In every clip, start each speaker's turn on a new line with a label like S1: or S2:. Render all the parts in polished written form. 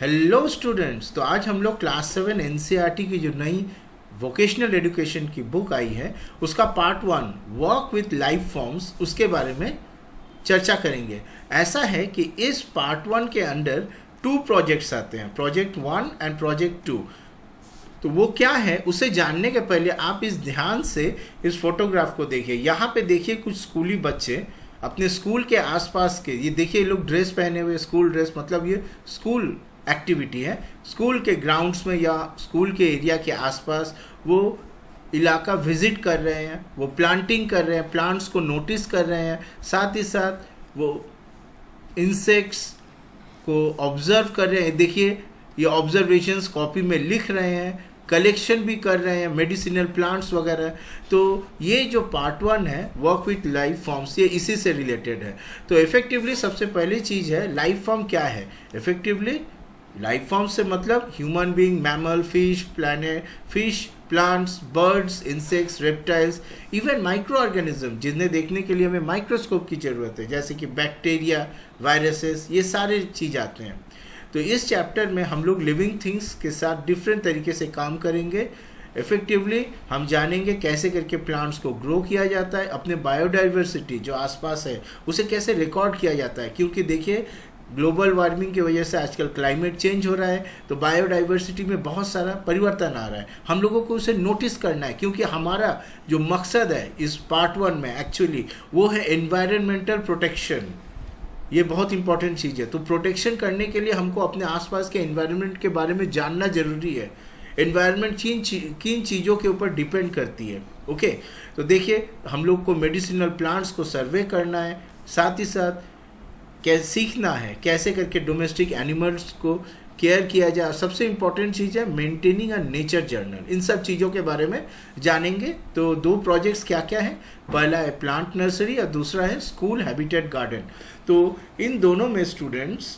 S1: Hello students, तो आज हम लोग क्लास 7 एनसीईआरटी की जो नई वोकेशनल एजुकेशन की बुक आई है उसका part 1 work with life forms उसके बारे में चर्चा करेंगे। ऐसा है कि इस पार्ट 1 के अंडर 2 प्रोजेक्ट्स आते हैं, प्रोजेक्ट 1 एंड प्रोजेक्ट 2। तो वो क्या है उसे जानने के पहले आप इस ध्यान से इस फोटोग्राफ को देखिए। यहाँ पे देखिए कुछ स्कूली बच्चे अपने स्कूल के आसपास के, ये देखिए ये लोग ड्रेस पहने हुए, स्कूल ड्रेस, मतलब ये स्कूल एक्टिविटी है। स्कूल के ग्राउंड्स में या स्कूल के एरिया के आसपास वो इलाका विजिट कर रहे हैं, वो प्लांटिंग कर रहे हैं, प्लांट्स को नोटिस कर रहे हैं, साथ ही साथ वो इंसेक्ट्स को ऑब्जर्व कर रहे हैं। देखिए ये ऑब्जर्वेशंस कॉपी में लिख रहे हैं, कलेक्शन भी कर रहे हैं मेडिसिनल प्लांट्स वगैरह। तो ये जो पार्ट 1 है वर्क विथ लाइफ फॉर्म्स, ये इसी से रिलेटेड है। तो इफेक्टिवली सबसे पहली चीज़ है लाइफ फॉर्म क्या है। इफेक्टिवली लाइफ फॉर्म से मतलब human being, mammal, fish, plants, birds, insects, reptiles, even micro organism जिन्हें देखने के लिए हमें माइक्रोस्कोप की ज़रूरत है, जैसे कि बैक्टीरिया, वायरसेस, ये सारे चीज़ आते हैं। तो इस चैप्टर में हम लोग लिविंग थिंग्स के साथ डिफरेंट तरीके से काम करेंगे। इफेक्टिवली हम जानेंगे कैसे करके प्लांट्स को ग्रो किया जाता है, अपने बायोडाइवर्सिटी जो आसपास है उसे कैसे रिकॉर्ड किया जाता है, क्योंकि देखिए ग्लोबल वार्मिंग की वजह से आजकल क्लाइमेट चेंज हो रहा है, तो बायोडाइवर्सिटी में बहुत सारा परिवर्तन आ रहा है। हम लोगों को उसे नोटिस करना है, क्योंकि हमारा जो मकसद है इस पार्ट 1 में एक्चुअली वो है एनवायरमेंटल प्रोटेक्शन। ये बहुत इंपॉर्टेंट चीज़ है। तो प्रोटेक्शन करने के लिए हमको अपने आसपास के एनवायरनमेंट के बारे में जानना जरूरी है। एनवायरनमेंट किन चीज़ों के ऊपर डिपेंड करती है। ओके, तो देखिए हम लोग को मेडिसिनल प्लांट्स को सर्वे करना है, साथ ही साथ कैसे सीखना है कैसे करके डोमेस्टिक एनिमल्स को केयर किया जाए। सबसे इम्पॉर्टेंट चीज़ है मेंटेनिंग अ नेचर जर्नल। इन सब चीज़ों के बारे में जानेंगे। तो 2 प्रोजेक्ट्स क्या क्या है, पहला है प्लांट नर्सरी और दूसरा है स्कूल हैबिटेट गार्डन। तो इन दोनों में स्टूडेंट्स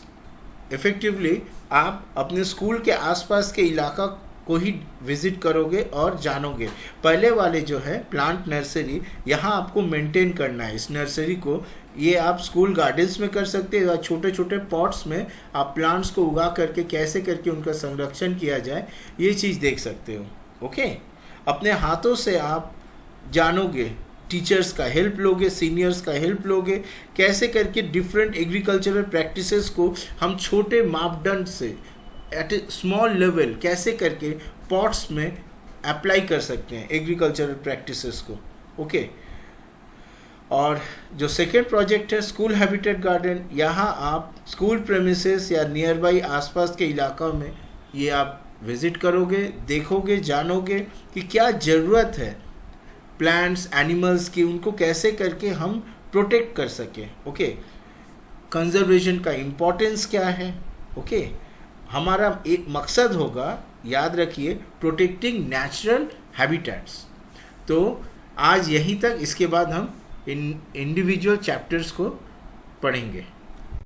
S1: इफेक्टिवली आप अपने स्कूल के आसपास के इलाका को ही विजिट करोगे और जानोगे। पहले वाले जो है प्लांट नर्सरी, यहाँ आपको मेंटेन करना है इस नर्सरी को। ये आप स्कूल गार्डन्स में कर सकते हो या छोटे छोटे पॉट्स में आप प्लांट्स को उगा करके कैसे करके उनका संरक्षण किया जाए ये चीज़ देख सकते हो। ओके, अपने हाथों से आप जानोगे, टीचर्स का हेल्प लोगे, सीनियर्स का हेल्प लोगे, कैसे करके डिफरेंट एग्रीकल्चरल प्रैक्टिसेस को हम छोटे मापदंड से एट ए स्मॉल लेवल कैसे करके पॉट्स में अप्लाई कर सकते हैं एग्रीकल्चरल प्रैक्टिसेस को। ओके, और जो सेकेंड प्रोजेक्ट है स्कूल हैबिटेट गार्डन, यहाँ आप स्कूल प्रेमिसेस या नियर बाई आसपास के इलाका में ये आप विजिट करोगे, देखोगे, जानोगे कि क्या ज़रूरत है प्लांट्स, एनिमल्स की, उनको कैसे करके हम प्रोटेक्ट कर सकें। ओके, कंजर्वेशन का इम्पोर्टेंस क्या है। ओके, हमारा एक मकसद होगा, याद रखिए, प्रोटेक्टिंग नेचुरल हैबिटेट्स। तो आज यहीं तक, इसके बाद हम इन इंडिविजुअल चैप्टर्स को पढ़ेंगे।